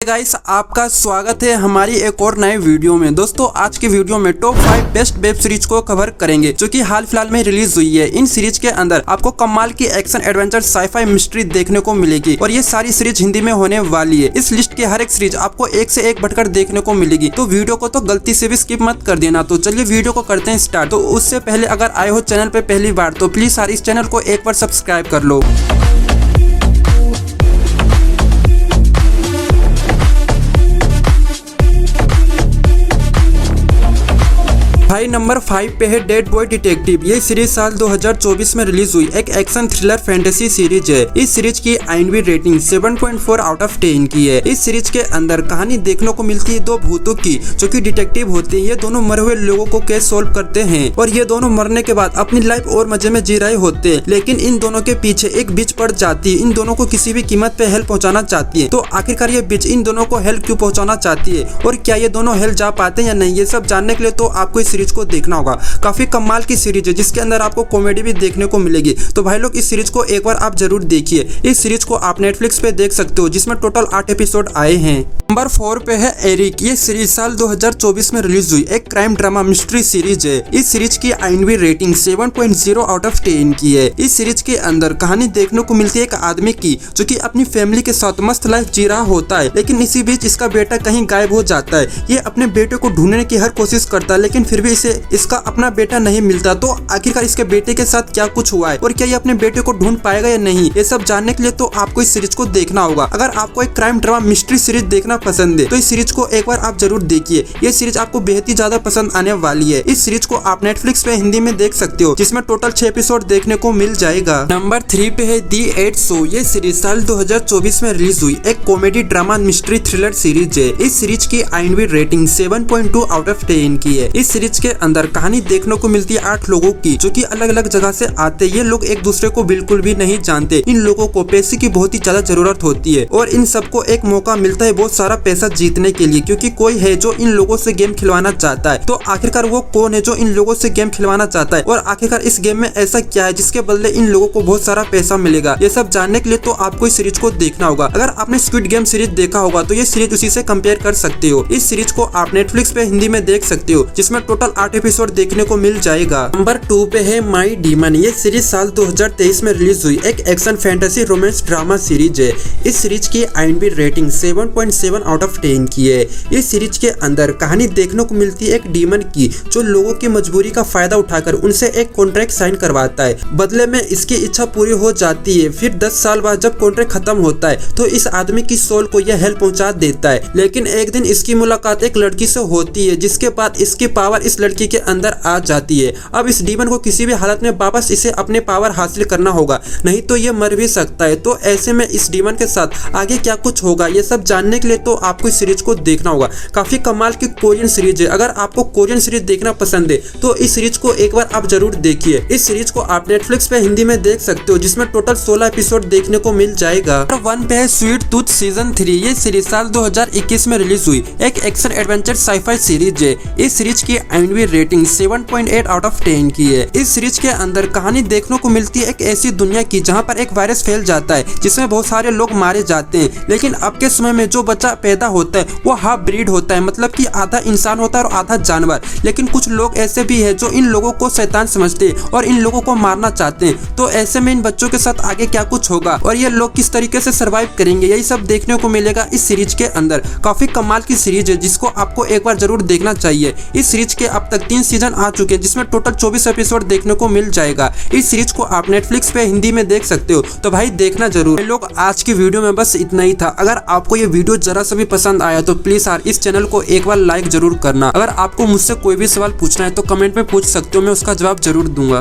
Guys, आपका स्वागत है हमारी एक और नए वीडियो में। दोस्तों आज के वीडियो में टॉप 5 बेस्ट वेब सीरीज को कवर करेंगे जो कि हाल फिलहाल में रिलीज हुई है। इन सीरीज के अंदर आपको कमाल की एक्शन एडवेंचर साईफाई मिस्ट्री देखने को मिलेगी और ये सारी सीरीज हिंदी में होने वाली है। इस लिस्ट की हर एक सीरीज आपको एक से एक बढ़कर देखने को मिलेगी, तो वीडियो को तो गलती से भी स्किप मत कर देना। तो चलिए वीडियो को करते हैं स्टार्ट। तो उससे पहले अगर आए हो चैनल पे पहली बार तो प्लीज सारी इस चैनल को एक बार सब्सक्राइब कर लो। भाई नंबर 5 पे है डेड बॉय डिटेक्टिव। ये सीरीज साल 2024 में रिलीज हुई एक एक्शन थ्रिलर फैंटेसी सीरीज है। इस सीरीज की IMDb रेटिंग 7.4 आउट ऑफ 10 की है। इस सीरीज के अंदर कहानी देखने को मिलती है दो भूतों की जो कि डिटेक्टिव होते हैं। ये दोनों मरे हुए लोगों को केस सोल्व करते हैं और ये दोनों मरने के बाद अपनी लाइफ और मजे में जी रहे होते हैं, लेकिन इन दोनों के पीछे एक बिच पड़ जाती है। इन दोनों को किसी भी कीमत पे हेल्प पहुंचाना चाहती है। तो आखिरकार ये बिच इन दोनों को हेल्प क्यों पहुंचाना चाहती है और क्या ये दोनों हेल्प जा पाते हैं या नहीं, ये सब जानने के लिए तो आपको इस सीरीज को देखना होगा। काफी कमाल की सीरीज है जिसके अंदर आपको कॉमेडी भी देखने को मिलेगी। तो भाई लोग इस सीरीज को एक बार आप जरूर देखिए। इस सीरीज को आप नेटफ्लिक्स पे देख सकते हो जिसमें टोटल 8 एपिसोड आए हैं। नंबर 4 पे है एरिक। ये सीरीज साल 2024 में रिलीज हुई एक क्राइम ड्रामा मिस्ट्री सीरीज है। इस सीरीज की IMDb रेटिंग 7.0 आउट ऑफ 10 की है। इस सीरीज के अंदर कहानी देखने को मिलती है एक आदमी की जो कि अपनी फैमिली के साथ मस्त लाइफ जी रहा होता है, लेकिन इसी बीच इसका बेटा कहीं गायब हो जाता है। ये अपने बेटे को ढूंढने की हर कोशिश करता है, लेकिन फिर भी इसे इसका अपना बेटा नहीं मिलता। तो आखिरकार इसके बेटे के साथ क्या कुछ हुआ है और क्या ये अपने बेटे को ढूंढ पाएगा या नहीं, ये सब जानने के लिए तो आपको इस सीरीज को देखना होगा। अगर आपको एक क्राइम ड्रामा मिस्ट्री सीरीज देखना पसंद है तो इस सीरीज को एक बार आप जरूर देखिए। ये सीरीज आपको बेहद ही ज्यादा पसंद आने वाली है। इस सीरीज को आप नेटफ्लिक्स पे हिंदी में देख सकते हो जिसमें टोटल 6 एपिसोड देखने को मिल जाएगा। नंबर 3 पे है दी 8 शो। ये सीरीज साल 2024 में रिलीज हुई एक comedy drama mystery thriller series है। इस सीरीज की IMDb रेटिंग 7.2 आउट ऑफ 10 की है। इस सीरीज के अंदर कहानी देखने को मिलती है 8 लोगों की जो कि अलग अलग जगह से आते हैं। ये लोग एक दूसरे को बिल्कुल भी नहीं जानते। इन लोगों को पैसे की बहुत ही ज्यादा जरूरत होती है और इन सबको एक मौका मिलता है बहुत सारा पैसा जीतने के लिए, क्योंकि कोई है जो इन लोगों से गेम खिलवाना चाहता है। तो आखिरकार वो कौन है जो इन लोगों से गेम खिलवाना चाहता है और आखिरकार इस गेम में ऐसा क्या है जिसके बदले इन लोगों को बहुत सारा पैसा मिलेगा, ये सब जानने के लिए तो आपको इस सीरीज को देखना होगा। अगर आपने स्क्विड गेम सीरीज देखा होगा तो ये सीरीज उसी से कंपेयर कर सकते हो। इस सीरीज को आप नेटफ्लिक्स पे हिंदी में देख सकते हो जिसमें टोटल 8 एपिसोड देखने को मिल जाएगा। नंबर 2 पे है माई डीमन। ये सीरीज साल 2023 में रिलीज हुई एक action fantasy romance drama series है। इस सीरीज की IMDb रेटिंग 7.7 आउट ऑफ 10 की है। इस सीरीज के अंदर कहानी देखने को मिलती है एक डीमन की जो लोगों की मजबूरी का फायदा उठाकर उनसे एक कॉन्ट्रैक्ट साइन करवाता है। बदले में इसकी इच्छा पूरी हो जाती है। फिर 10 साल बाद जब कॉन्ट्रैक्ट खत्म होता है तो इस आदमी की सोल को यह हेल्प पहुंचा देता है, लेकिन एक दिन इसकी मुलाकात एक लड़की से होती है जिसके बाद इसकी पावर इस लड़की के अंदर आ जाती है। अब इस डीमन को किसी भी हालत में वापस इसे अपने पावर हासिल करना होगा, नहीं तो ये मर भी सकता है। तो ऐसे में इस डीमन के साथ आगे क्या कुछ होगा ये सब जानने के लिए तो आपको इस सीरीज को देखना होगा। काफी कमाल की कोरियन सीरीज है। अगर आपको कोरियन सीरीज देखना पसंद है तो इस सीरीज को एक बार आप जरूर देखिए। इस सीरीज को आप नेटफ्लिक्स पे हिंदी में देख सकते हो जिसमें टोटल 16 एपिसोड देखने को मिल जाएगा। नंबर 1 पे है स्वीट टूथ सीजन 3। ये सीरीज साल 2021 में रिलीज हुई एक एक्शन एडवेंचर साईफाई सीरीज है। इस सीरीज की IMDb रेटिंग 7.8 आउट ऑफ 10 की है। इस सीरीज के अंदर कहानी देखने को मिलती है एक ऐसी दुनिया की जहां पर एक वायरस फैल जाता है जिसमें बहुत सारे लोग मारे जाते हैं, लेकिन अब के समय में जो बच्चा पैदा होता है वो हाफ ब्रीड होता है, मतलब कि आधा इंसान होता है और आधा जानवर। लेकिन कुछ लोग ऐसे भी है जो इन लोगों को शैतान समझते हैं और इन लोगों को मारना चाहते हैं। तो ऐसे में इन बच्चों के साथ आगे क्या कुछ होगा और ये लोग किस तरीके से सर्वाइव करेंगे, यही सब देखने को मिलेगा इस सीरीज के अंदर। काफी कमाल की सीरीज है जिसको आपको एक बार जरूर देखना चाहिए। इस सीरीज के अब तक 3 सीजन आ चुके हैं जिसमें टोटल 24 एपिसोड देखने को मिल जाएगा। इस सीरीज को आप नेटफ्लिक्स पे हिंदी में देख सकते हो, तो भाई देखना जरूर। लोग आज की वीडियो में बस इतना ही था। अगर आपको ये वीडियो जरा सा भी पसंद आया तो प्लीज यार इस चैनल को एक बार लाइक जरूर करना। अगर आपको मुझसे कोई भी सवाल पूछना है तो कमेंट में पूछ सकते हो, मैं उसका जवाब जरूर दूंगा।